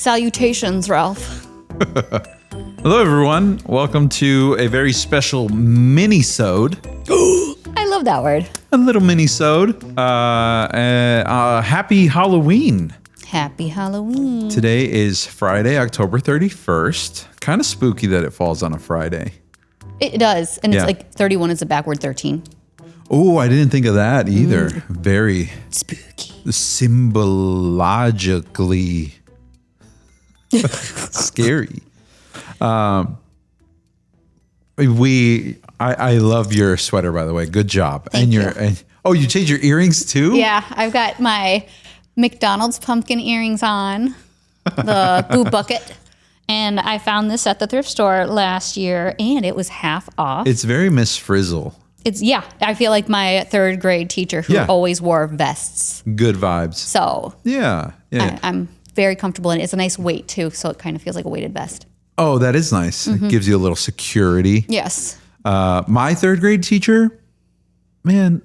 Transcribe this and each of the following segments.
Salutations, Ralph. Hello, everyone. Welcome to a very special Mini-Sode. I love that word. A little Mini-Sode. Happy Halloween. Happy Halloween. Today is Friday, October 31st. Kind of spooky that it falls on a Friday. It does. And Yeah. it's like 31 is a backward 13. Oh, I didn't think of that either. Very Spooky. symbologically scary. I love your sweater, by the way. Good job. Thank you. You changed your earrings too? Yeah, I've got my McDonald's pumpkin earrings on, the boo bucket. And I found this at the thrift store last year, and it was half off. It's very Miss Frizzle. I feel like my third grade teacher who always wore vests. Good vibes. So Yeah. I'm very comfortable in it. It's a nice weight too, so it kind of feels like a weighted vest. Oh, that is nice. It gives you a little security. Yes. My third grade teacher, man,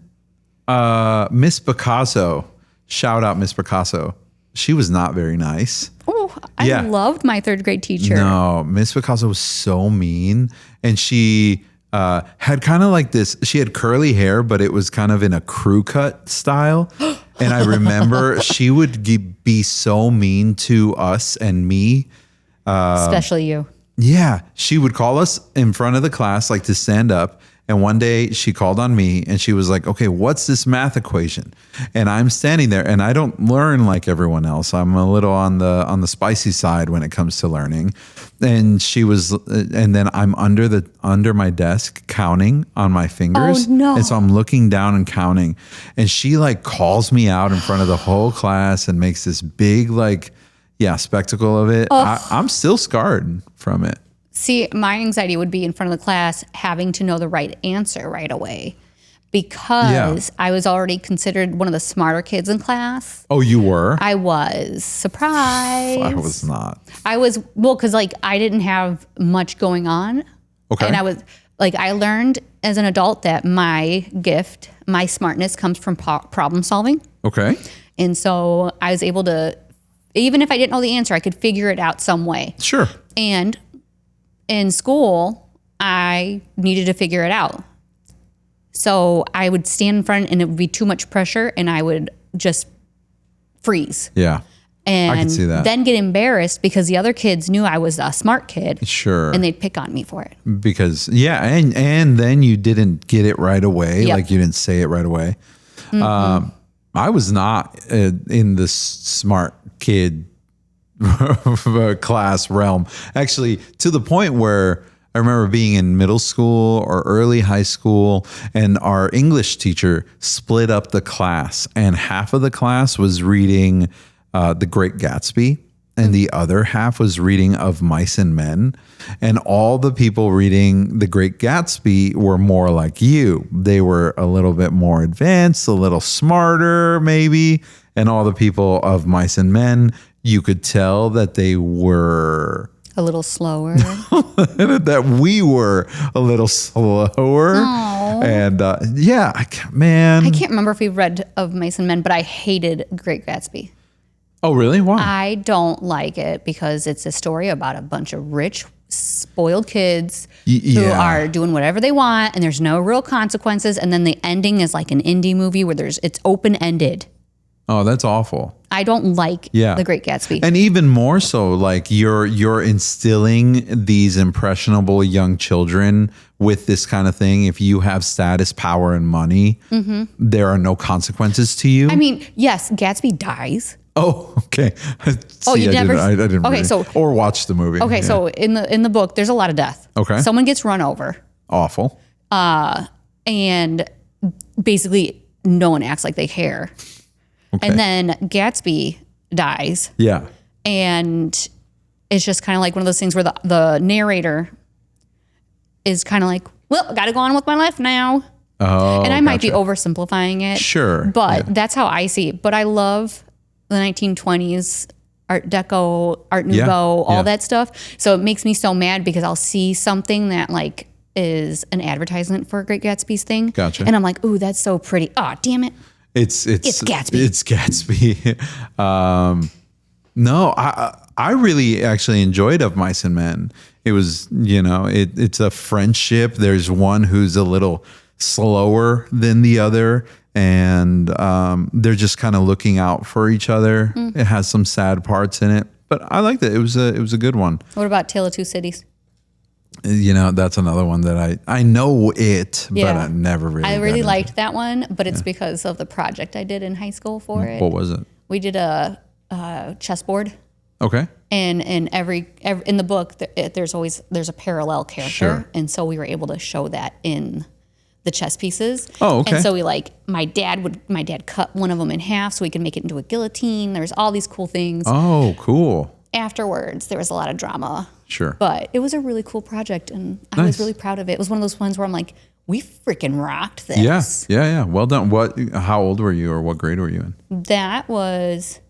Miss Picasso. Shout out Miss Picasso. She was not very nice. Oh, I loved my third grade teacher. No, Miss Picasso was so mean. And she had kind of like this, she had curly hair, but it was kind of in a crew cut style. And I remember she would be so mean to us and me. Especially you. Yeah, she would call us in front of the class, like to stand up. And one day she called on me and she was like, okay, what's this math equation? And I'm standing there and I don't learn like everyone else. I'm a little on the spicy side when it comes to learning. And and then I'm under my desk counting on my fingers. Oh, no. And so I'm looking down and counting. And she like calls me out in front of the whole class and makes this big spectacle of it. I'm still scarred from it. See, my anxiety would be in front of the class having to know the right answer right away because I was already considered one of the smarter kids in class. Oh, you were? I was. Surprised. I was not. I was, because I didn't have much going on. Okay. And I learned as an adult that my gift, my smartness comes from problem solving. Okay. And so I was able to, even if I didn't know the answer, I could figure it out some way. Sure. And in school, I needed to figure it out. So I would stand in front and it would be too much pressure and I would just freeze. Yeah. And I can see that. Then get embarrassed because the other kids knew I was a smart kid. Sure. And they'd pick on me for it. Because, and then you didn't get it right away. Yep. Like you didn't say it right away. I was not in the smart kid class realm, actually, to the point where I remember being in middle school or early high school, and our English teacher split up the class, and half of the class was reading The Great Gatsby, and the other half was reading Of Mice and Men. And all the people reading The Great Gatsby were more like you. They were a little bit more advanced, a little smarter, maybe. And all the people of Mice and Men, you could tell that they were A little slower. that we were a little slower. Aww. And I can't remember if we read Of Mice and Men, but I hated Great Gatsby. Oh, really? Why? I don't like it because it's a story about a bunch of rich, spoiled kids who are doing whatever they want and there's no real consequences. And then the ending is like an indie movie where it's open-ended. Oh, that's awful. I don't like The Great Gatsby. And even more so, like you're instilling these impressionable young children with this kind of thing. If you have status, power, and money, there are no consequences to you. I mean, yes, Gatsby dies. Oh, okay. You never? I didn't Okay, read or watch the movie. Okay, so in the book, there's a lot of death. Okay. Someone gets run over. Awful. And basically no one acts like they care. Okay. And then Gatsby dies. Yeah. And it's just kind of like one of those things where the narrator is kind of like, well, I got to go on with my life now. Oh, and I might be oversimplifying it. Sure. But that's how I see it. But I love the 1920s Art Deco, Art Nouveau, all that stuff. So it makes me so mad because I'll see something that like is an advertisement for Great Gatsby's thing. Gotcha. And I'm like, ooh, that's so pretty. Oh, damn it. It's Gatsby. It's Gatsby. No, I really actually enjoyed Of Mice and Men. It was, it's a friendship. There's one who's a little slower than the other, and they're just kind of looking out for each other. It has some sad parts in it, but I liked it. It was a good one. What about Tale of Two Cities? That's another one that I know it, but I never really. I really liked that one, but it's because of the project I did in high school for it. What was it? We did a chessboard. Okay. And in every in the book, there's a parallel character, and so we were able to show that in the chess pieces. Oh, okay. And so my dad cut one of them in half so we could make it into a guillotine. There's all these cool things. Oh, cool. Afterwards, there was a lot of drama. Sure. But it was a really cool project, and I was really proud of it. It was one of those ones where I'm like, we freaking rocked this. Yeah. Well done. How old were you, or what grade were you in? That was,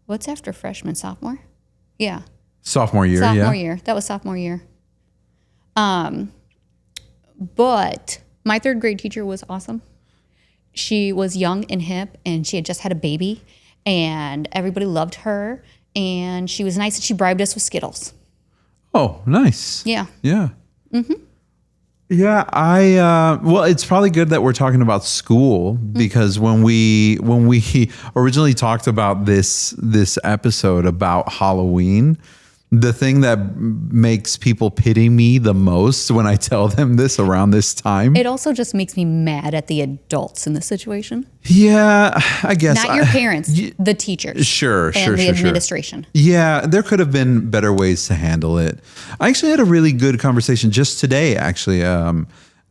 what's after freshman, sophomore? Yeah. Sophomore year, Sophomore year. That was sophomore year. But my third grade teacher was awesome. She was young and hip, and she had just had a baby, and everybody loved her, and she was nice, and she bribed us with Skittles. Oh, nice. Yeah. Yeah. Mm-hmm. Yeah, well, it's probably good that we're talking about school, because when we originally talked about this episode about Halloween, the thing that makes people pity me the most when I tell them this around this time. It also just makes me mad at the adults in this situation. Yeah, I guess. Not your parents, the teachers. Sure. And the administration. Yeah, there could have been better ways to handle it. I actually had a really good conversation just today, actually.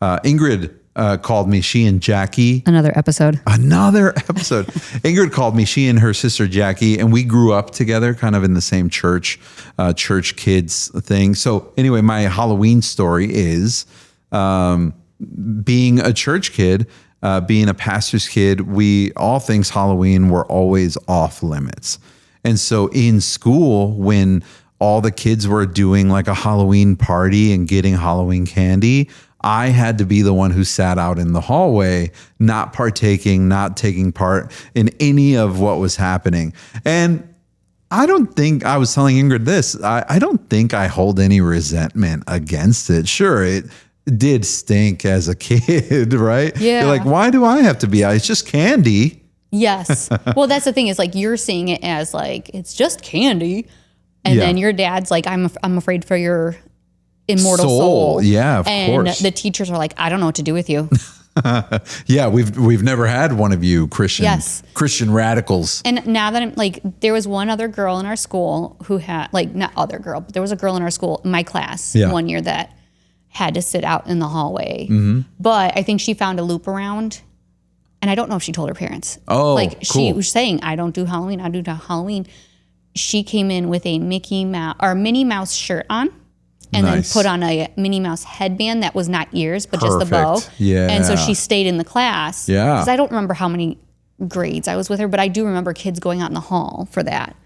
Ingrid called me, she and Jackie. Another episode. Ingrid called me, she and her sister Jackie, and we grew up together kind of in the same church kids thing. So anyway, my Halloween story is being a church kid, being a pastor's kid, all things Halloween were always off limits. And so in school, when all the kids were doing like a Halloween party and getting Halloween candy, I had to be the one who sat out in the hallway, not taking part in any of what was happening. And I don't think, I was telling Ingrid this, I don't think I hold any resentment against it. Sure, it did stink as a kid, right? Yeah. You're like, why do I have to be out? It's just candy. Yes. Well, that's the thing, is like, you're seeing it as like, it's just candy. And then your dad's like, I'm afraid for your immortal soul. Yeah, of And course. the teachers are like, I don't know what to do with you. Yeah, we've never had one of you Christian radicals. And now that I'm like, there was one other girl in our school who had, like, not other girl, but there was a girl in our school, my class, one year that had to sit out in the hallway. Mm-hmm. But I think she found a loop around, and I don't know if she told her parents. Oh, like, cool. She was saying, I don't do Halloween, I do Halloween. She came in with a Minnie Mouse shirt on. And then put on a Minnie Mouse headband that was not ears, but just the bow. Yeah. And so she stayed in the class. Yeah. Because I don't remember how many grades I was with her, but I do remember kids going out in the hall for that.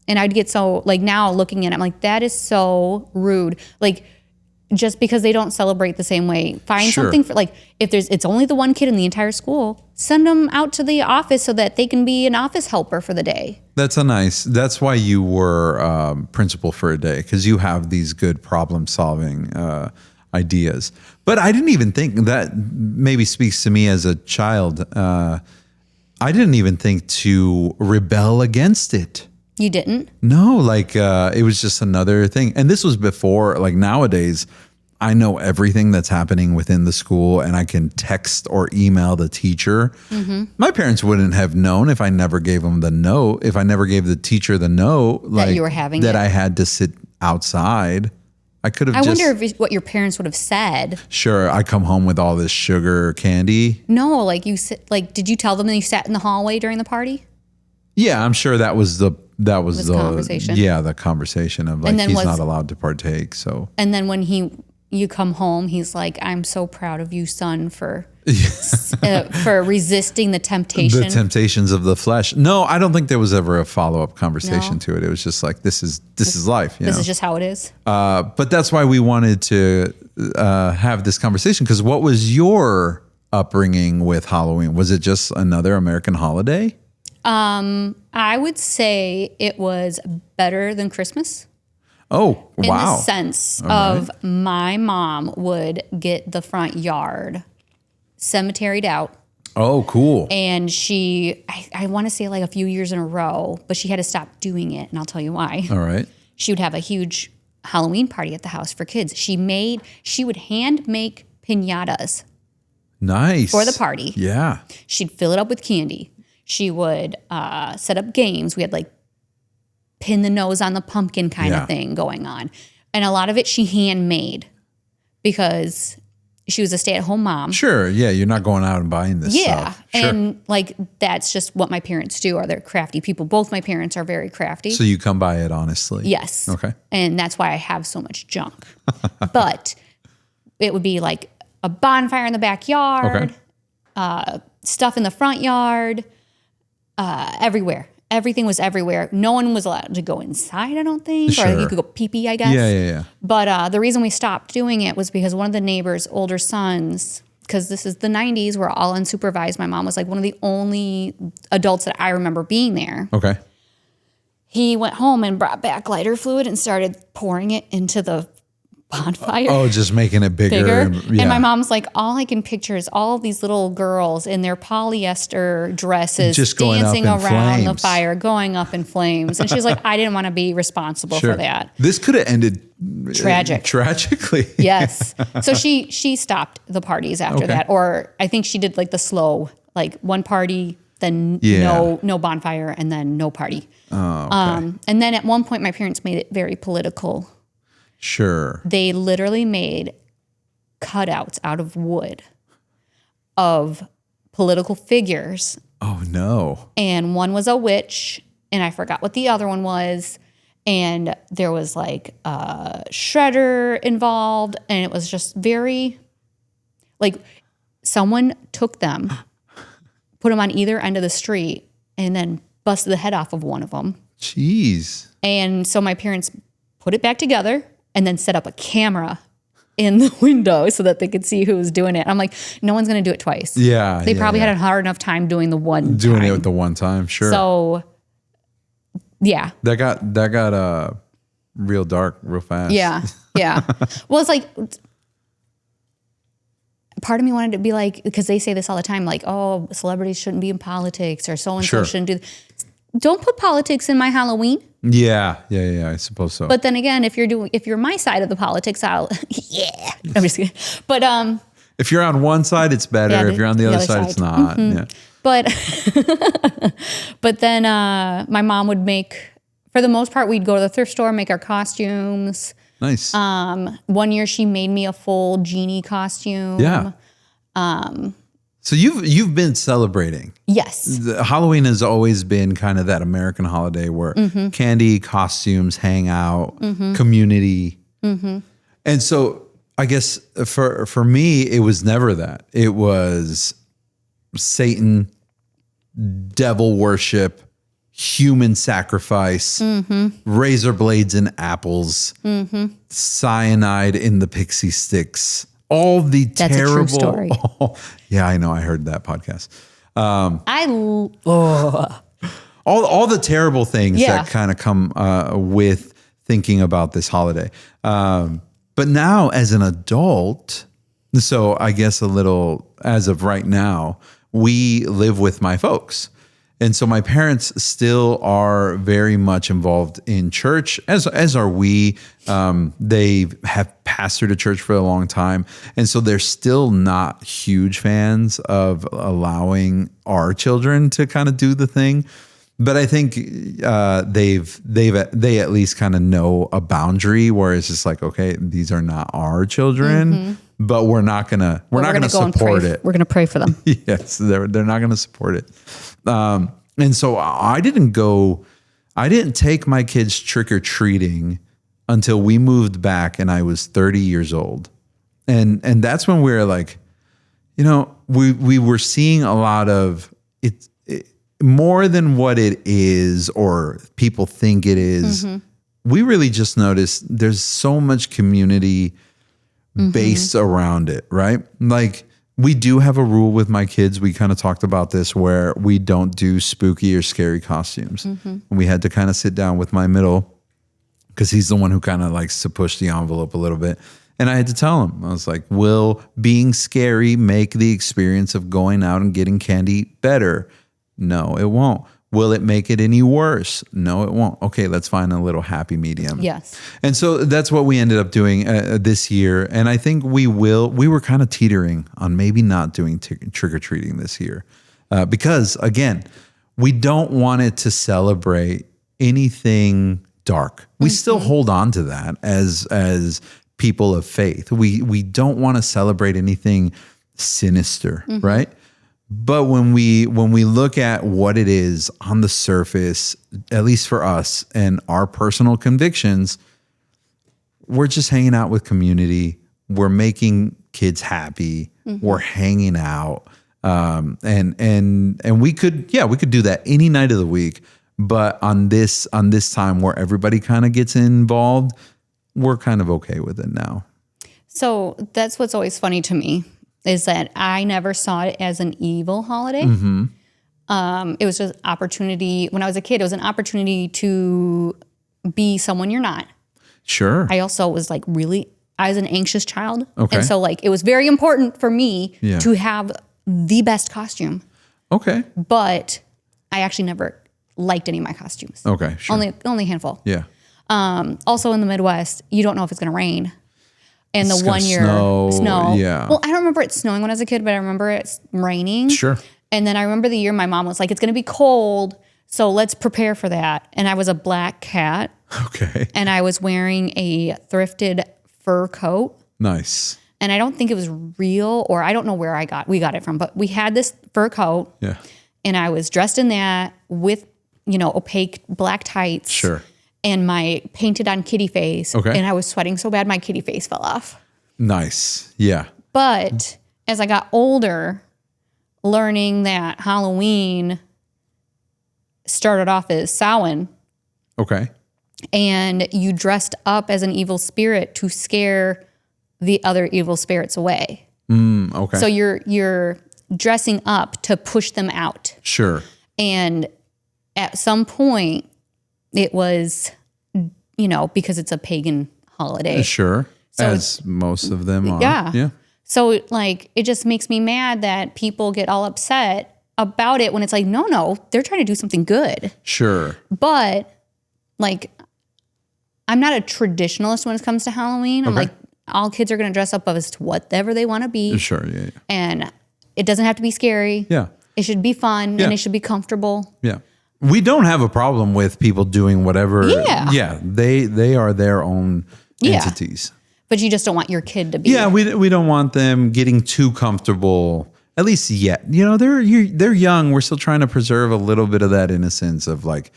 And I'd get so, like, now looking at it, I'm like, that is so rude. Like, just because they don't celebrate the same way, find something for, like, if it's only the one kid in the entire school, send them out to the office so that they can be an office helper for the day. That's why you were principal for a day, because you have these good problem solving ideas. But I didn't even think, that maybe speaks to me as a child. I didn't even think to rebel against it. You didn't? No, like it was just another thing. And this was before, like, nowadays, I know everything that's happening within the school, and I can text or email the teacher. Mm-hmm. My parents wouldn't have known if I never gave them the note, if I never gave the teacher the note, like, that you were having that I had to sit outside. I could have. I wonder what your parents would have said. Sure, I come home with all this sugar candy. No, like, did you tell them that you sat in the hallway during the party? Yeah, I'm sure that was the conversation. Yeah, the conversation of, like, he's not allowed to partake. So. And then when you come home, he's like, I'm so proud of you, son, for resisting the temptation. The temptations of the flesh. No, I don't think there was ever a follow-up conversation to it. It was just like, this is life. This is just how it is. But that's why we wanted to have this conversation, because what was your upbringing with Halloween? Was it just another American holiday? I would say it was better than Christmas. Oh, wow. In the sense of my mom would get the front yard cemeteried out. Oh, cool. And I want to say like a few years in a row, but she had to stop doing it. And I'll tell you why. All right. She would have a huge Halloween party at the house for kids. She would hand make piñatas. Nice. For the party. Yeah. She'd fill it up with candy. She would set up games. We had like pin the nose on the pumpkin kind of thing going on. And a lot of it she handmade because she was a stay-at-home mom. Sure. Yeah. You're not going out and buying this stuff. Sure. And like that's just what my parents do. They're crafty people. Both my parents are very crafty. So you come by it honestly. Yes. Okay. And that's why I have so much junk. But it would be like a bonfire in the backyard, stuff in the front yard, everywhere. Everything was everywhere. No one was allowed to go inside, I don't think. Sure. Or you could go pee-pee, I guess. Yeah. But the reason we stopped doing it was because one of the neighbors' older sons, because this is the 90s, we're all unsupervised. My mom was like one of the only adults that I remember being there. Okay. He went home and brought back lighter fluid and started pouring it into the bonfire. Oh, just making it bigger. And my mom's like, all I can picture is all these little girls in their polyester dresses just dancing around flames. the fire, going up in flames. And she's like, I didn't want to be responsible for that. This could have ended tragically. Yes. So she stopped the parties after that. Or I think she did like the slow, like one party, then no bonfire, and then no party. Oh, okay. And then at one point, my parents made it very political. Sure. They literally made cutouts out of wood of political figures. Oh, no. And one was a witch, and I forgot what the other one was. And there was like a shredder involved, and it was just very, like, someone took them, put them on either end of the street, and then busted the head off of one of them. Jeez. And so my parents put it back together and then set up a camera in the window so that they could see who was doing it. I'm like, no one's going to do it twice. Yeah. They probably had a hard enough time doing the one Doing time. it with the one time, sure. So, yeah. That got real dark real fast. Yeah. Well, it's like, part of me wanted to be like, because they say this all the time, like, oh, celebrities shouldn't be in politics or so-and-so shouldn't do this. Don't put politics in my Halloween. Yeah, I suppose so. But then again, if you're my side of the politics, I'll I'm just kidding. But if you're on one side, it's better. If you're on the other side, it's not. Mm-hmm. Yeah. But then my mom would make, for the most part, we'd go to the thrift store, make our costumes. Nice. 1 year she made me a full genie costume. Yeah. So you've been celebrating. Yes. Halloween has always been kind of that American holiday where candy, costumes, hang out, community. Mm-hmm. And so I guess for me, it was never that. It was Satan, devil worship, human sacrifice, razor blades and apples, cyanide in the pixie sticks. All the That's terrible. a true story. Yeah, I know. I heard that podcast. Oh. All the terrible things that kind of come with thinking about this holiday. But now as an adult, so I guess a little as of right now, we live with my folks. And so my parents still are very much involved in church, as are we. They have pastored a church for a long time. And so they're still not huge fans of allowing our children to kind of do the thing. But I think they at least kind of know a boundary where it's just like, okay, these are not our children, but we're not gonna support it. We're gonna pray for them. Yes, they're not gonna support it. And so I didn't take my kids trick or treating until we moved back and I was 30 years old. And that's when we were like, we were seeing a lot of it more than what it is or people think it is. We really just noticed there's so much community based around it, right? Like We do have a rule with my kids. We kind of talked about this where we don't do spooky or scary costumes. And we had to kind of sit down with my middle because he's the one who kind of likes to push the envelope a little bit. And I had to tell him, I was like, will being scary make the experience of going out and getting candy better? No, it won't. Will it make it any worse? No, it won't. Okay, let's find a little happy medium. Yes. And so that's what we ended up doing this year. And I think we were kind of teetering on maybe not doing trick-or-treating this year. Because, again, we don't want it to celebrate anything dark. We still hold on to that as people of faith. We don't want to celebrate anything sinister, right? But when we look at what it is on the surface, at least for us and our personal convictions, we're just hanging out with community. We're making kids happy. We're hanging out. And we could do that any night of the week. But on this time where everybody kind of gets involved, we're kind of okay with it now. So that's what's always funny to me is that I never saw it as an evil holiday. It was just opportunity. When I was a kid, it was an opportunity to be someone you're not. Sure. I also was like I was an anxious child. Okay. And so like it was very important for me to have the best costume. Okay. But I actually never liked any of my costumes. Okay, sure. Only a handful. Yeah. Also in the Midwest, you don't know if it's going to rain. And It's the gonna 1 year snow, yeah. Well, I don't remember it snowing when I was a kid, but I remember it raining. Sure. And then I remember the year my mom was like, it's going to be cold, so let's prepare for that. And I was a black cat. Okay. And I was wearing a thrifted fur coat. Nice. And I don't think it was real, or I don't know where we got it from, but we had this fur coat. Yeah. And I was dressed in that with, opaque black tights. Sure. And my painted on kitty face. Okay. And I was sweating so bad my kitty face fell off. Nice. Yeah. But as I got older, learning that Halloween started off as Samhain, Okay. and you dressed up as an evil spirit to scare the other evil spirits away. Okay. So you're dressing up to push them out. Sure. And at some point, it was, because it's a pagan holiday. Sure. So as most of them are. Yeah. Yeah. So it just makes me mad that people get all upset about it when it's like, no, they're trying to do something good. Sure. But I'm not a traditionalist when it comes to Halloween. I'm Okay. like, all kids are going to dress up as to whatever they want to be. Sure. Yeah. And it doesn't have to be scary. Yeah. It should be fun Yeah. and it should be comfortable. Yeah. We don't have a problem with people doing whatever. Yeah. Yeah. They are their own entities. But you just don't want your kid to be. Yeah. We don't want them getting too comfortable, at least yet. They're young. We're still trying to preserve a little bit of that innocence of like,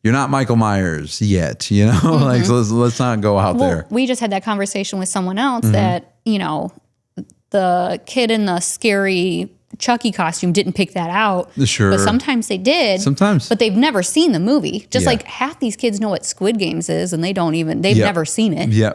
you're not Michael Myers yet, like, so let's not go out there. We just had that conversation with someone else that, the kid in the scary Chucky costume didn't pick that out. Sure. But sometimes they did. Sometimes. But they've never seen the movie. Just Yeah. like half these kids know what Squid Games is and they've never seen it. Yeah.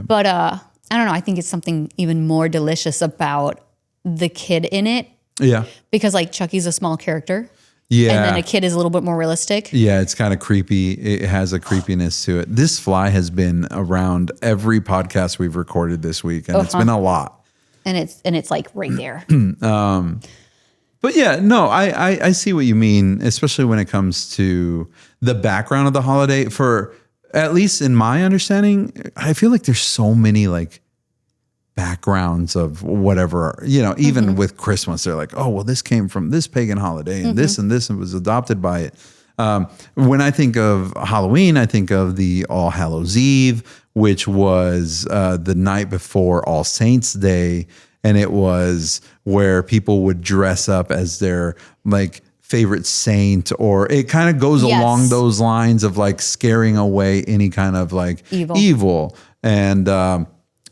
But I don't know. I think it's something even more delicious about the kid in it. Yeah. Because like Chucky's a small character. Yeah. And then a kid is a little bit more realistic. Yeah, it's kind of creepy. It has a creepiness to it. This fly has been around every podcast we've recorded this week, and it's been a lot. And it's like right there. But yeah, no, I see what you mean, especially when it comes to the background of the holiday. For at least in my understanding, I feel like there's so many like backgrounds of whatever, even with Christmas, they're like, oh, well, this came from this pagan holiday and this was adopted by it. When I think of Halloween, I think of the All Hallows Eve, which was the night before All Saints Day. And it was where people would dress up as their like favorite saint, or it kind of goes along those lines of like scaring away any kind of like evil. And,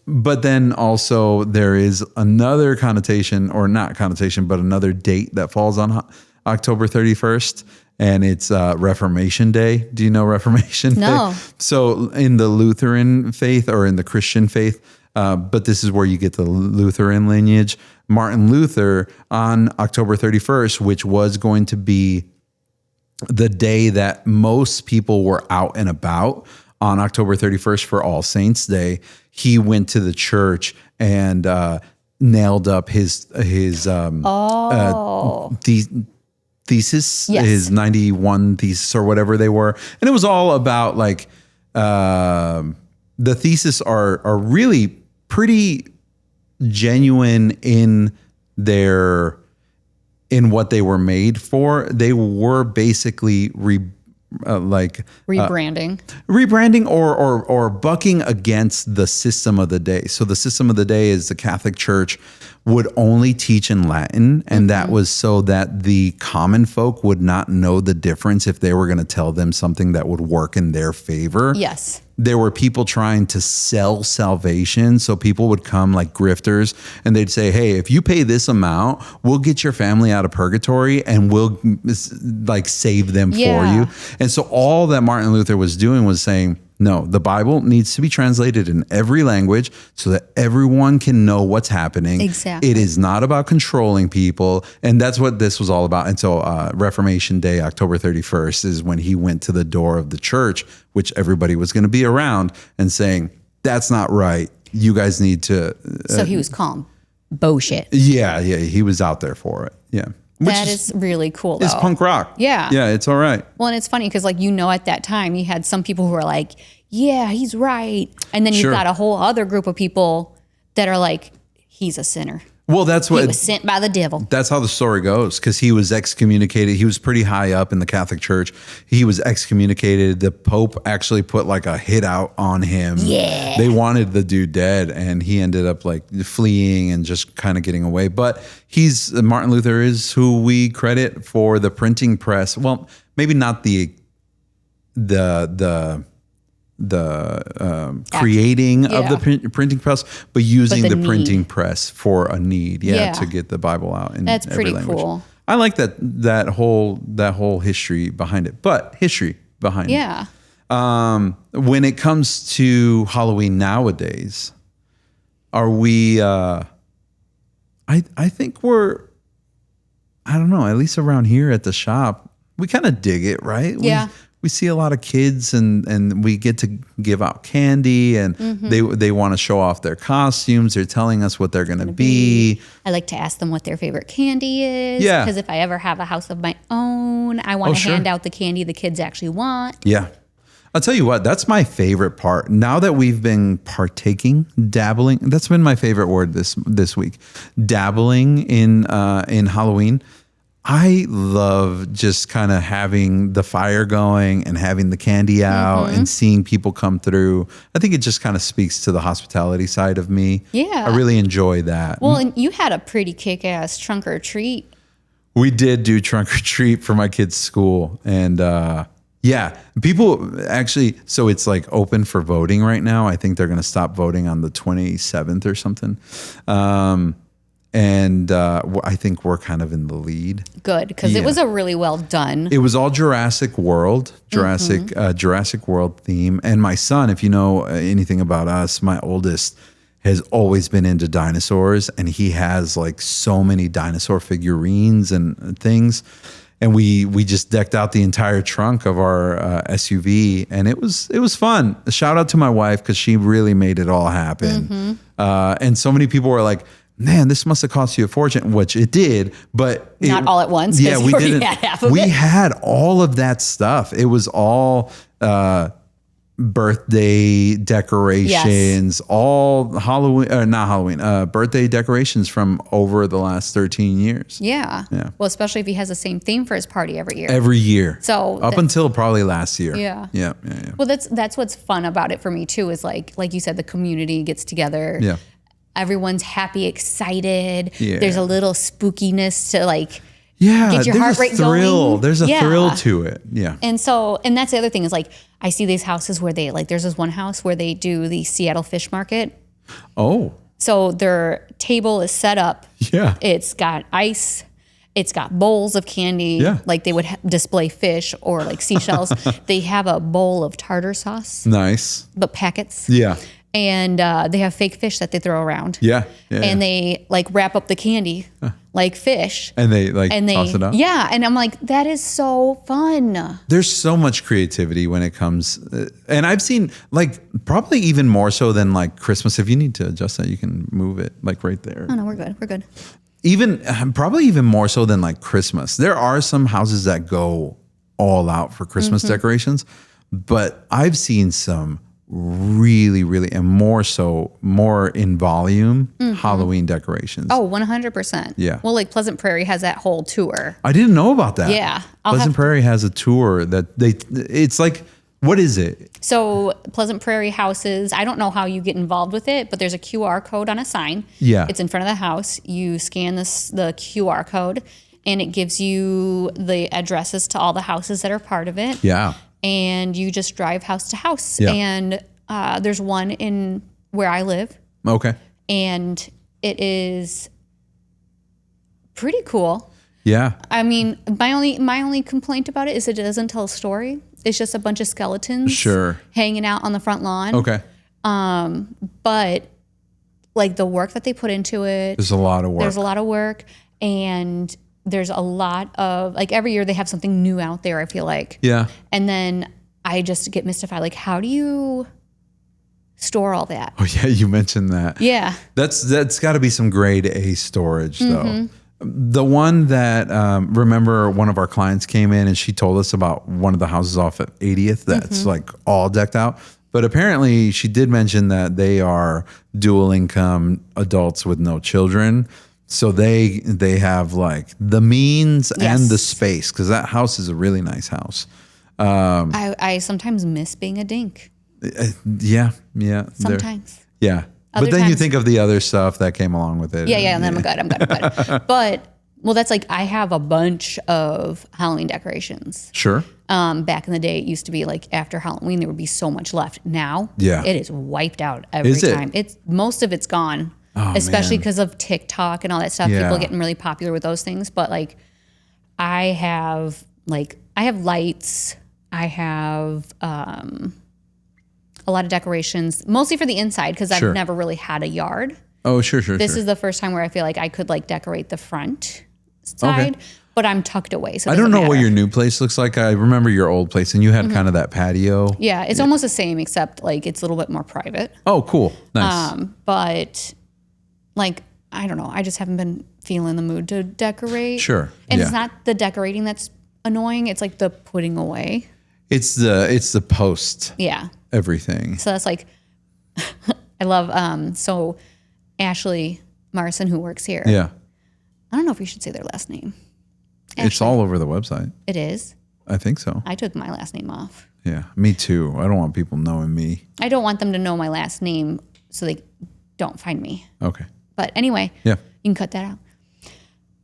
but then also there is another connotation, or not connotation, but another date that falls on October 31st. And it's Reformation Day. Do you know Reformation Day? No. So in the Lutheran faith, or in the Christian faith, but this is where you get the Lutheran lineage. Martin Luther on October 31st, which was going to be the day that most people were out and about on October 31st for All Saints Day, he went to the church and nailed up his thesis, his 91 thesis or whatever they were. And it was all about like, the thesis are really pretty genuine in what they were made for. They were basically rebranding or bucking against the system of the day. So the system of the day is the Catholic Church would only teach in Latin, and that was so that the common folk would not know the difference if they were going to tell them something that would work in their favor. Yes. There were people trying to sell salvation. So people would come like grifters and they'd say, hey, if you pay this amount, we'll get your family out of purgatory and we'll like save them for you. And so all that Martin Luther was doing was saying, no, the Bible needs to be translated in every language so that everyone can know what's happening. Exactly. It is not about controlling people. And that's what this was all about. And so Reformation Day, October 31st, is when he went to the door of the church, which everybody was going to be around, and saying, that's not right. You guys need to. So he was calm. Bullshit. Yeah. He was out there for it. Yeah. That is really cool, though. It's punk rock. Yeah. Yeah, it's all right. Well, and it's funny because, like, at that time, you had some people who are like, yeah, he's right. And then you've got a whole other group of people that are like, he's a sinner. Well, that's what he was sent by the devil. That's how the story goes, because he was excommunicated. He was pretty high up in the Catholic Church. He was excommunicated. The Pope actually put like a hit out on him. Yeah. They wanted the dude dead, and he ended up like fleeing and just kind of getting away. But Martin Luther is who we credit for the printing press. Well, maybe not the creating of the printing press, but using the printing press for a need, to get the Bible out in That's every pretty language. cool. I like that whole history behind it. But history behind it. When it comes to Halloween nowadays, are we? I think we're. I don't know. At least around here at the shop, we kind of dig it, right? Yeah. We see a lot of kids and we get to give out candy, and they want to show off their costumes. They're telling us what they're going to be. I like to ask them what their favorite candy is. Yeah. Because if I ever have a house of my own, I want to hand out the candy the kids actually want. Yeah. I'll tell you what, that's my favorite part. Now that we've been dabbling, that's been my favorite word this week. Dabbling in Halloween. I love just kind of having the fire going and having the candy out and seeing people come through. I think it just kind of speaks to the hospitality side of me. Yeah. I really enjoy that. Well, and you had a pretty kick-ass trunk or treat. We did do trunk or treat for my kids' school. And people actually, so it's like open for voting right now. I think they're going to stop voting on the 27th or something. And I think we're kind of in the lead. Good, because it was a really well done. It was all Jurassic World theme. And my son, if you know anything about us, my oldest has always been into dinosaurs, and he has like so many dinosaur figurines and things. And we just decked out the entire trunk of our SUV, and it was fun. A shout out to my wife, because she really made it all happen. And so many people were like, man, this must have cost you a fortune, which it did, but not all at once. Yeah, we didn't. Had half of we it. had all of that stuff. It was all birthday decorations, all Halloween, not Halloween, birthday decorations from over the last 13 years. Yeah. Well, especially if he has the same theme for his party every year. Every year. So up until probably last year. Yeah. Yeah. Well, that's what's fun about it for me too, is like you said, the community gets together. Yeah. Everyone's happy, excited. Yeah. There's a little spookiness to like get your heart rate going. There's a thrill to it. Yeah. And that's the other thing is like, I see these houses where they like, there's this one house where they do the Seattle Fish Market. Oh. So their table is set up. Yeah. It's got ice. It's got bowls of candy. Yeah. Like they would display fish or like seashells. They have a bowl of tartar sauce. Nice. But packets. Yeah. and they have fake fish that they throw around. Yeah. And they like wrap up the candy like fish. And they toss it up. Yeah. And I'm like, that is so fun. There's so much creativity when it comes. And I've seen like probably even more so than like Christmas. If you need to adjust that, you can move it like right there. Oh, no, we're good. We're good. Even probably even more so than like Christmas. There are some houses that go all out for Christmas decorations, but I've seen some really, really, and more in volume Halloween decorations. Oh, 100%. Yeah. Well, like Pleasant Prairie has that whole tour. I didn't know about that. Yeah. Pleasant Prairie has a tour that it's like, what is it? So Pleasant Prairie houses, I don't know how you get involved with it, but there's a QR code on a sign. Yeah. It's in front of the house. You scan the QR code and it gives you the addresses to all the houses that are part of it. Yeah. And you just drive house to house. Yeah. And there's one in where I live. Okay. And it is pretty cool. Yeah. I mean, my only complaint about it is it doesn't tell a story. It's just a bunch of skeletons hanging out on the front lawn. Okay. But like the work that they put into it. There's a lot of work. There's a lot of work. And there's a lot of, like every year they have something new out there, I feel like. Yeah. And then I just get mystified. Like, how do you store all that? Oh yeah, you mentioned that. Yeah. That's got to be some grade A storage though. The one that, remember one of our clients came in and she told us about one of the houses off at 80th that's like all decked out. But apparently she did mention that they are dual income adults with no children. So they have like the means and the space, because that house is a really nice house. I sometimes miss being a dink. Yeah. Sometimes. Yeah. Other but then you times- think of the other stuff that came along with it. Yeah, and then I'm good. But, well, that's like, I have a bunch of Halloween decorations. Sure. Back in the day, it used to be like after Halloween, there would be so much left. Now, it is wiped out every time. Most of it's gone, especially because of TikTok and all that stuff. People are getting really popular with those things. But like, I have lights. I have a lot of decorations, mostly for the inside because I've never really had a yard. Oh, sure. This is the first time where I feel like I could like decorate the front side, but I'm tucked away. So I don't know what your new place looks like. I remember your old place and you had kind of that patio. Yeah, it's almost the same except like it's a little bit more private. Oh, cool. Nice. But like, I don't know. I just haven't been feeling the mood to decorate. Sure. And it's not the decorating that's annoying. It's like the putting away. It's the post. Yeah. Everything. So that's like, I love, so Ashley Marson, who works here. Yeah. I don't know if we should say their last name. It's all over the website. It is? I think so. I took my last name off. Yeah, me too. I don't want people knowing me. I don't want them to know my last name so they don't find me. Okay. But anyway, you can cut that out.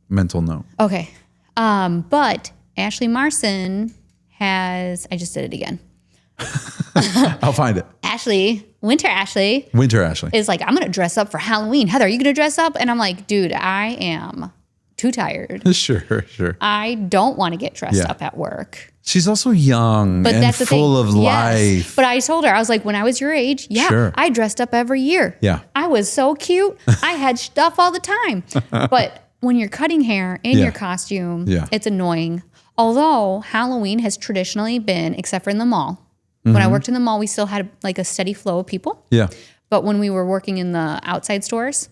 Mental note. Okay. But Ashley Marson has, I just did it again. I'll find it. Winter Ashley is like, I'm going to dress up for Halloween. Heather, are you going to dress up? And I'm like, dude, I am too tired. Sure. I don't want to get dressed up at work. She's also young and full of life. But I told her, I was like, when I was your age, I dressed up every year. Yeah. I was so cute. I had stuff all the time. But when you're cutting hair in your costume, it's annoying. Although Halloween has traditionally been, except for in the mall. When I worked in the mall, we still had like a steady flow of people. Yeah. But when we were working in the outside stores,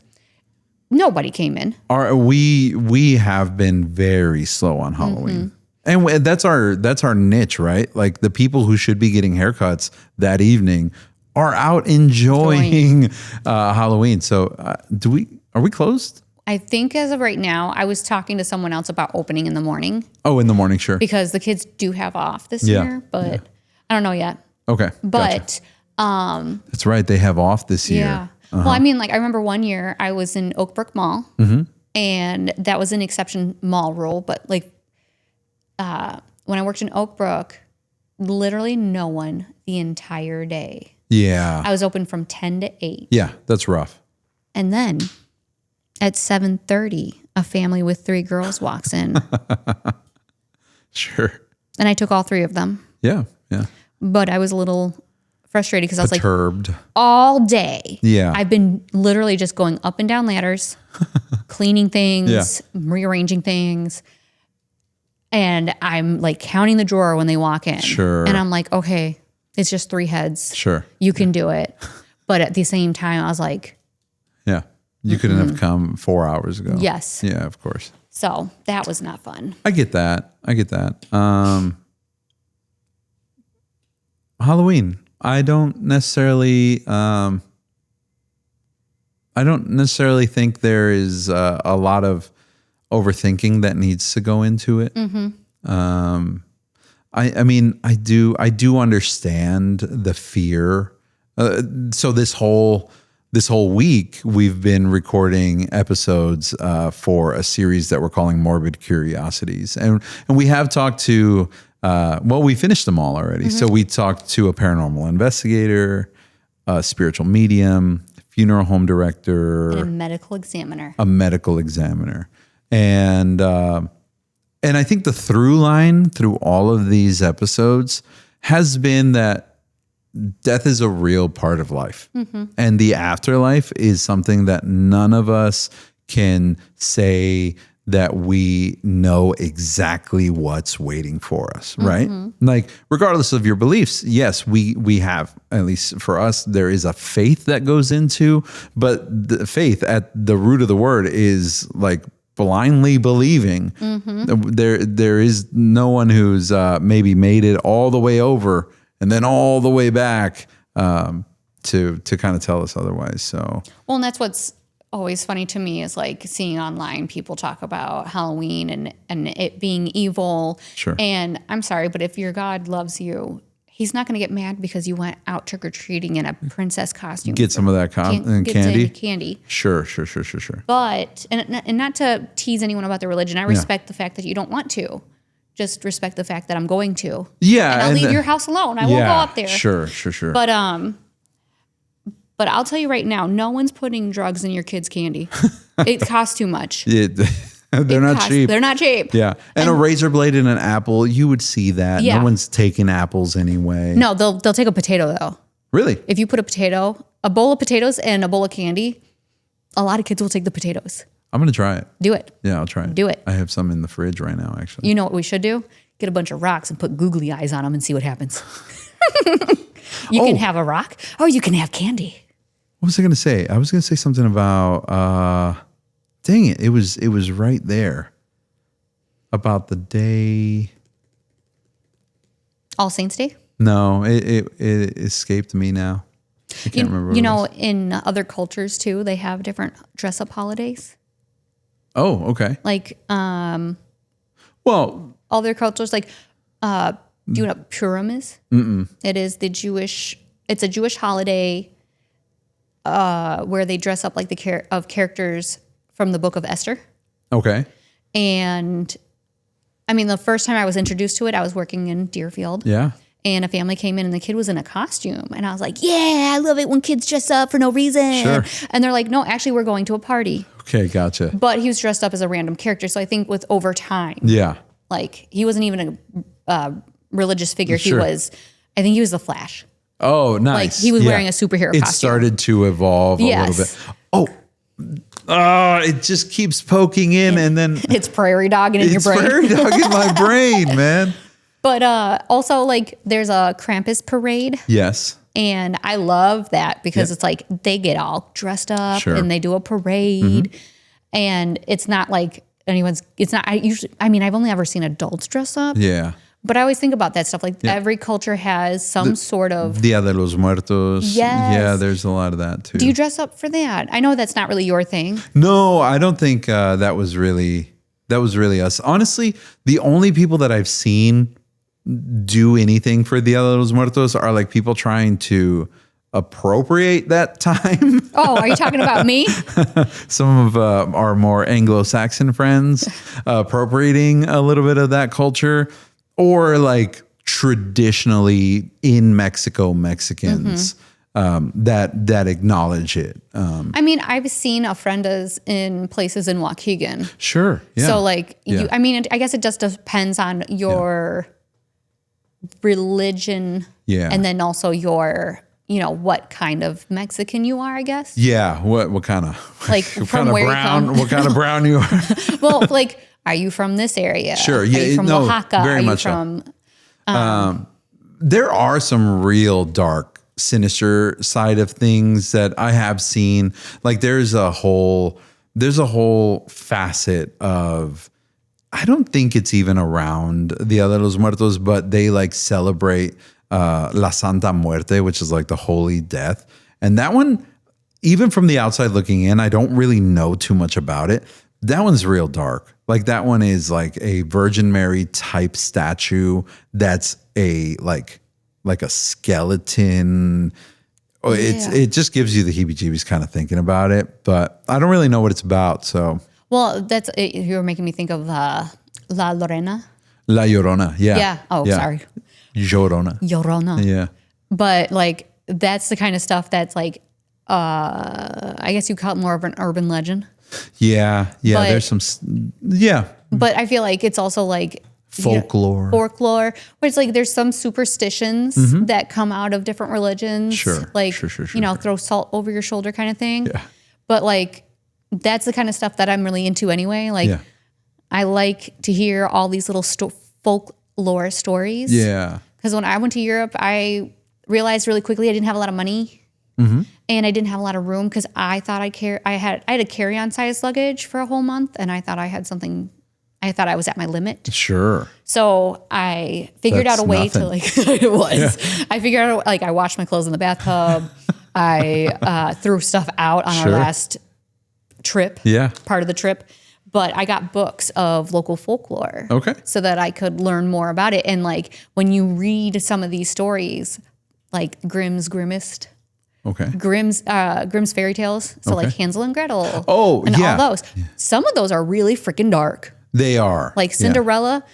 nobody came in. We have been very slow on Halloween. And that's our niche, right? Like the people who should be getting haircuts that evening are out enjoying Halloween. So are we closed? I think as of right now, I was talking to someone else about opening in the morning. Oh, in the morning, sure. Because the kids do have off this year, but I don't know yet. Okay. But that's right. They have off this year. Yeah. Well, I mean, like I remember one year I was in Oak Brook Mall and that was an exception mall rule. But like when I worked in Oak Brook, literally no one the entire day. Yeah. I was open from 10 to 8. Yeah, that's rough. And then at 7:30, a family with 3 girls walks in. Sure. And I took all 3 of them. Yeah. But I was a little frustrated because I was Perturbed. like, all day. Yeah. I've been literally just going up and down ladders, cleaning things, rearranging things. And I'm like counting the drawer when they walk in. Sure. And I'm like, okay, it's just 3 heads. Sure. You can do it. But at the same time, I was like, yeah. You couldn't have come 4 hours ago. yes. Yeah, of course. So that was not fun. I get that. Halloween. I don't necessarily think there is a lot of overthinking that needs to go into it. I mean, I do understand the fear. So this whole week we've been recording episodes for a series that we're calling Morbid Curiosities, and we have talked to we finished them all already. So we talked to a paranormal investigator, a spiritual medium, funeral home director, And a medical examiner. And I think the through line through all of these episodes has been that death is a real part of life. And the afterlife is something that none of us can say that we know exactly what's waiting for us, right? Like, regardless of your beliefs, yes, we have, at least for us, there is a faith that goes into, but the faith at the root of the word is like blindly believing. There is no one who's maybe made it all the way over and then all the way back to kind of tell us otherwise. So, Well, and that's what's always funny to me is like seeing online people talk about Halloween and it being evil. Sure. And I'm sorry, but if your God loves you, he's not going to get mad because you went out trick-or-treating in a princess costume. get some of that candy. Candy. Sure. But, and not to tease anyone about their religion, I respect the fact that you don't want to. Just respect the fact that I'm going to. Yeah. And I'll leave your house alone. I won't go up there. Sure. But I'll tell you right now, no one's putting drugs in your kids' candy. It costs too much. They're not cheap. They're not cheap. Yeah. And a razor blade and an apple, you would see that. Yeah. No one's taking apples anyway. No, they'll take a potato though. Really? If you put a bowl of potatoes and a bowl of candy, a lot of kids will take the potatoes. I'm going to try it. Do it. Yeah, I'll try it. Do it. I have some in the fridge right now, actually. You know what we should do? Get a bunch of rocks and put googly eyes on them and see what happens. You can have a rock or you can have candy. What was I going to say? I was going to say something about, dang it. It was right there about the day. All Saints Day? No, it escaped me now. I can't remember. What You it know, was. in other cultures too, they have different dress up holidays. Oh, okay. Like, Well, all their cultures, like, do you know what Purim is? It is it's a Jewish holiday where they dress up like the characters from the book of Esther. okay. And I mean, the first time I was introduced to it, I was working in Deerfield. Yeah. And a family came in and the kid was in a costume. And I was like, yeah, I love it when kids dress up for no reason. Sure. And they're like, no, actually, we're going to a party. Okay, gotcha. But he was dressed up as a random character. So I think with over time, Yeah. like he wasn't even a religious figure. Sure. I think he was the Flash. Oh, nice. Like he was wearing a superhero It costume. started to evolve a little bit. Oh, it just keeps poking in and then It's prairie dogging in your it's brain. prairie dog in my brain, man. But also, like, there's a Krampus parade. Yes. And I love that because it's like they get all dressed up Sure. and they do a parade. And it's not like I've only ever seen adults dress up. Yeah. But I always think about that stuff. Like every culture has some sort of. Dia de los Muertos. Yes. Yeah, there's a lot of that too. Do you dress up for that? I know that's not really your thing. No, I don't think that was really us. Honestly, the only people that I've seen do anything for Dia de los Muertos are like people trying to appropriate that time. Oh, are you talking about me? Some of our more Anglo-Saxon friends appropriating a little bit of that culture, or like traditionally in Mexico, Mexicans that acknowledge it. I mean, I've seen ofrendas in places in Waukegan. Sure. Yeah. So like, Yeah. I guess it just depends on your religion. Yeah. And then also your, what kind of Mexican you are, I guess. Yeah. What kind of, like what from kind of where brown, you come. what kind of brown you are? Well, like, are you from this area? Sure. Are Yeah. you from No, Oaxaca? very Are you much from, there are some real dark, sinister side of things that I have seen. Like there's a whole facet of, I don't think it's even around Dia de los Muertos, but they like celebrate La Santa Muerte, which is like the holy death. And that one, even from the outside looking in, I don't really know too much about it. That one's real dark. Like that one is like a Virgin Mary type statue that's a like a skeleton. Oh, it just gives you the heebie-jeebies kind of thinking about it, but I don't really know what it's about. So, well, you're making me think of La Lorena. La Llorona, yeah. Yeah. Oh, sorry. Llorona. Yeah. But like that's the kind of stuff that's like, I guess you call it more of an urban legend. Yeah. But, there's some. Yeah. But I feel like it's also like folklore, where it's like there's some superstitions that come out of different religions. Sure. Like, sure. throw salt over your shoulder kind of thing. Yeah. But like, that's the kind of stuff that I'm really into anyway. Like, I like to hear all these little folklore stories. Yeah. Because when I went to Europe, I realized really quickly I didn't have a lot of money. And I didn't have a lot of room because I thought I had a carry-on size luggage for a whole month, and I thought I was at my limit. Sure. So I figured out a way to like, it was. Yeah. I figured out like I washed my clothes in the bathtub. I threw stuff out on our last trip. Yeah. Part of the trip. But I got books of local folklore. Okay. So that I could learn more about it. And like when you read some of these stories, like Grimm's Grimmest. Okay. Grimm's fairy tales. So like Hansel and Gretel. Oh, and yeah. all those. Some of those are really freaking dark. They are. Like Cinderella,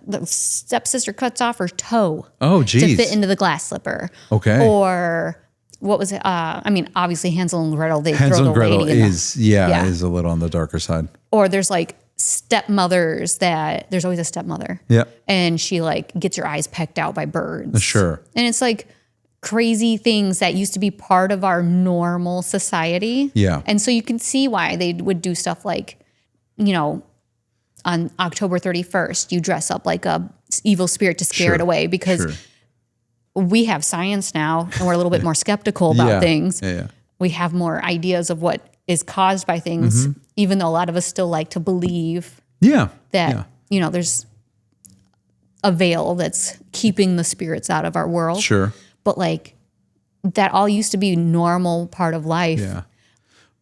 the stepsister cuts off her toe. Oh, geez. To fit into the glass slipper. Okay. Or what was it? Obviously Hansel and Gretel, they Hansel throw and the Gretel lady in is a little on the darker side. Or there's like stepmothers there's always a stepmother. Yeah. And she like gets your eyes pecked out by birds. Sure. And it's like crazy things that used to be part of our normal society. Yeah. And so you can see why they would do stuff like, on October 31st, you dress up like a evil spirit to scare it away because we have science now and we're a little bit more skeptical about things. Yeah. We have more ideas of what is caused by things, even though a lot of us still like to believe that, there's a veil that's keeping the spirits out of our world. Sure. But like that all used to be normal part of life. Yeah.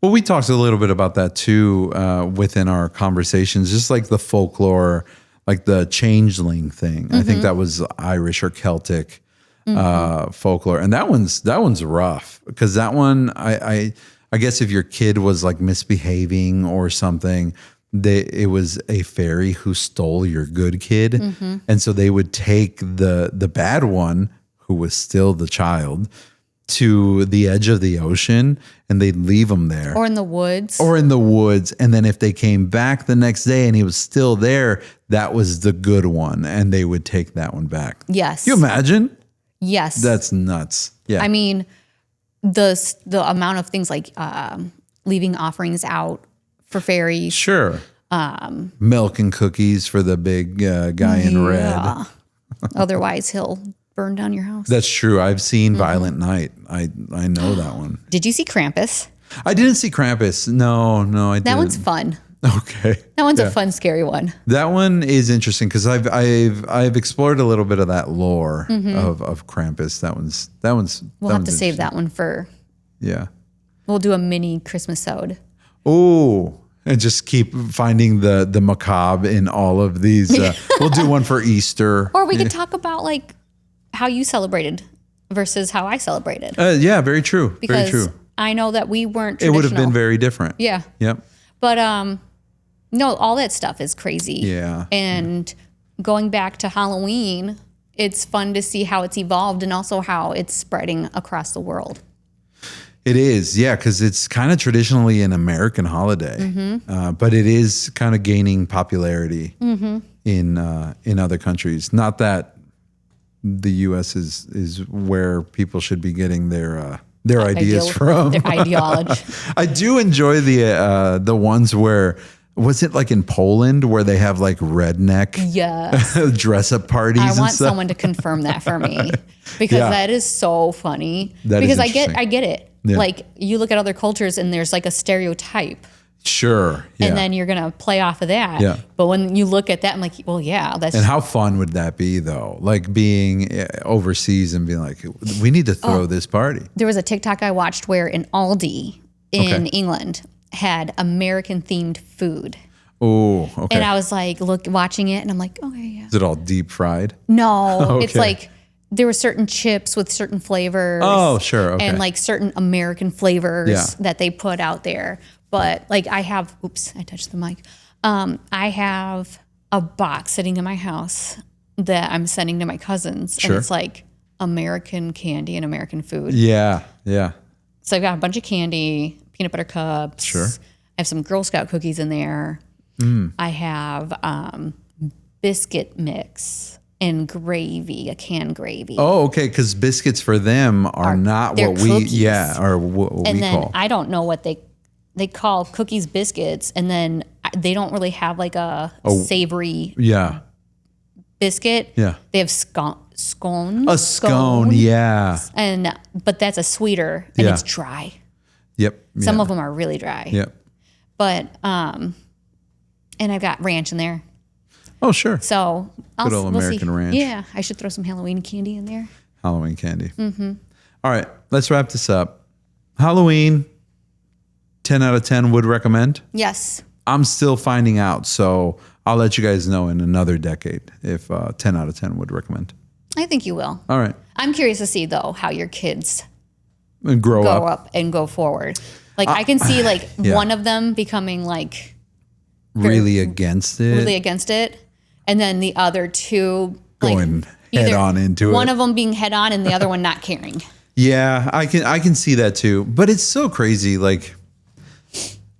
Well, we talked a little bit about that too within our conversations, just like the folklore, like the changeling thing. I think that was Irish or Celtic folklore, and that one's rough because that one, I guess if your kid was like misbehaving or something, it was a fairy who stole your good kid, and so they would take the bad one, who was still the child, to the edge of the ocean and they'd leave him there. Or in the woods. And then if they came back the next day and he was still there, that was the good one. And they would take that one back. Yes. Can you imagine? Yes. That's nuts. Yeah. I mean, the amount of things like leaving offerings out for fairies. Sure. Milk and cookies for the big guy in red. Otherwise, he'll burn down your house. That's true. I've seen Violent Night. I know that one. Did you see Krampus? I didn't see Krampus. No, I didn't. That one's fun. Okay. That one's a fun, scary one. That one is interesting because I've explored a little bit of that lore of Krampus. That one's. We'll have to save that one for. Yeah. We'll do a mini Christmas-ode. Oh, and just keep finding the macabre in all of these. We'll do one for Easter. Or we could talk about like how you celebrated versus how I celebrated. Yeah, very true. Because very true. I know that we weren't traditional. It would have been very different. Yeah. Yep. But no, all that stuff is crazy. Yeah. And going back to Halloween, it's fun to see how it's evolved and also how it's spreading across the world. It is, yeah, because it's kind of traditionally an American holiday, but it is kind of gaining popularity in other countries. Not that the U.S. is where people should be getting their ideas from. Their ideology. I do enjoy the ones where, was it like in Poland where they have like redneck dress up parties? I want stuff? someone to confirm that for me because that is so funny. That because is I get it. Yeah. Like you look at other cultures and there's like a stereotype. Sure. Yeah. And then you're going to play off of that. Yeah. But when you look at that, I'm like, well, yeah, that's. And how fun would that be though? Like being overseas and being like, we need to throw this party. There was a TikTok I watched where an Aldi in England had American themed food. Oh, okay. And I was like, watching it and I'm like, okay, yeah. Is it all deep fried? No, it's like there were certain chips with certain flavors. Oh, sure. Okay. And like certain American flavors that they put out there. But like I touched the mic. I have a box sitting in my house that I'm sending to my cousins. Sure. And it's like American candy and American food. Yeah. Yeah. So I've got a bunch of candy, peanut butter cups. Sure. I have some Girl Scout cookies in there. I have biscuit mix and gravy, a canned gravy. Oh, okay. Because biscuits for them are not what we, cookies. are what we then call. I don't know what they call cookies biscuits, and then they don't really have like a savory biscuit. Yeah. They have scone. A scone, yeah. But that's a sweeter, and it's dry. Yep. Some of them are really dry. Yep. But and I've got ranch in there. Oh, sure. So Good old American ranch. Yeah, I should throw some Halloween candy in there. Halloween candy. Mm-hmm. All right, let's wrap this up. Halloween, 10 out of 10 would recommend. Yes. I'm still finding out, so I'll let you guys know in another decade if 10 out of 10 would recommend. I think you will. All right. I'm curious to see, though, how your kids And grow up and go forward. Like, I can see, like, one of them becoming, like... Really against it. Really against it. And then the other two... Going head on into it. One of them being head on and the other one not caring. Yeah, I can see that too. But it's so crazy. Like,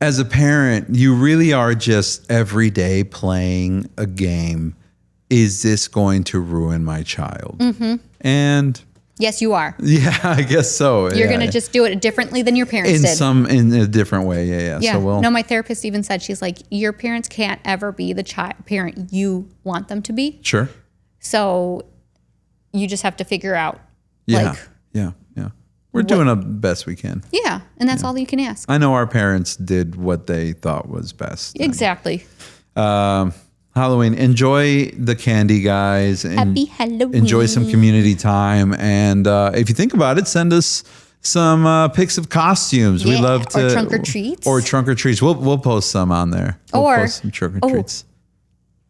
as a parent, you really are just every day playing a game. Is this going to ruin my child? Mm-hmm. And yes, you are. yeah, I guess so. You're going to just do it differently than your parents did. In a different way. Yeah. Yeah. So No, my therapist even said, she's like, your parents can't ever be the parent you want them to be. Sure. So you just have to figure out. Yeah. Like, yeah. We're doing the best we can. Yeah. And that's all you can ask. I know our parents did what they thought was best. Exactly. Halloween. Enjoy the candy, guys. Happy Halloween. Enjoy some community time. And if you think about it, send us some pics of costumes. We love to. Or trunk or treats. Or trunk or treats. We'll post some on there. We'll post some trunk or treats.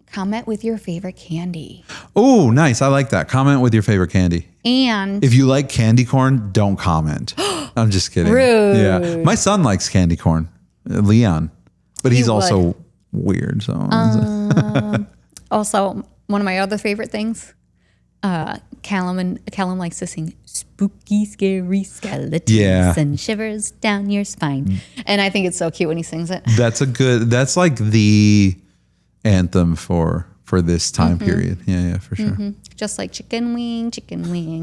Comment with your favorite candy. Oh, nice. I like that. Comment with your favorite candy. And if you like candy corn, don't comment. I'm just kidding. Rude. Yeah. My son likes candy corn, Leon, but he's also weird. So also one of my other favorite things, Callum likes to sing spooky, scary skeletons and shivers down your spine. And I think it's so cute when he sings it. That's like the anthem for this time period. Yeah, for sure. Mm-hmm. Just like chicken wing,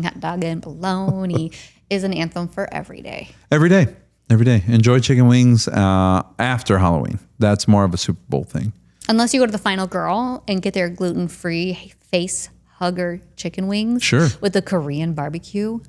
hot dog and bologna is an anthem for every day. Every day. Enjoy chicken wings after Halloween. That's more of a Super Bowl thing. Unless you go to the Final Girl and get their gluten-free face hugger chicken wings. Sure. With the Korean barbecue.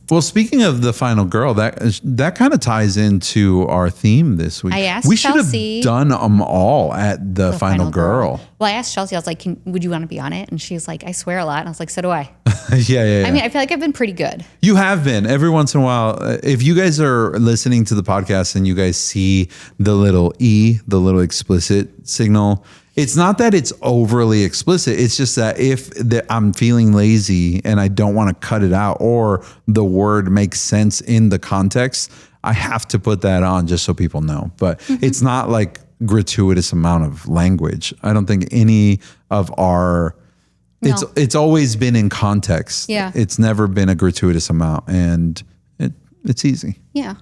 Well, speaking of the Final Girl, that kind of ties into our theme this week. I asked we should Chelsea, have done them all at the Final Girl. Well, I asked Chelsea, I was like, would you want to be on it? And she's like, I swear a lot. And I was like, so do I. Yeah. I mean, I feel like I've been pretty good. You have been. Every once in a while, if you guys are listening to the podcast and you guys see the little E, the little explicit signal, it's not that it's overly explicit. It's just that if I'm feeling lazy and I don't want to cut it out, or the word makes sense in the context, I have to put that on just so people know. But it's not like gratuitous amount of language. I don't think any of our... No. It's always been in context. Yeah. It's never been a gratuitous amount, and it's easy. Yeah.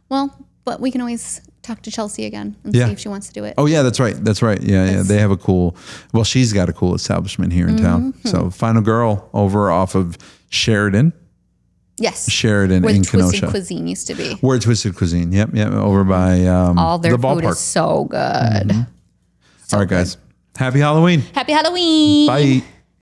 Well, but we can always talk to Chelsea again and see if she wants to do it. Oh yeah, that's right. Yeah. They have she's got a cool establishment here in town. So Final Girl over off of Sheridan. Yes. Sheridan where in Twisted Kenosha. Cuisine used to be. Where Twisted Cuisine. Yep. Over by all their the food ballpark. is so good. All right, guys. Happy Halloween. Happy Halloween. Bye.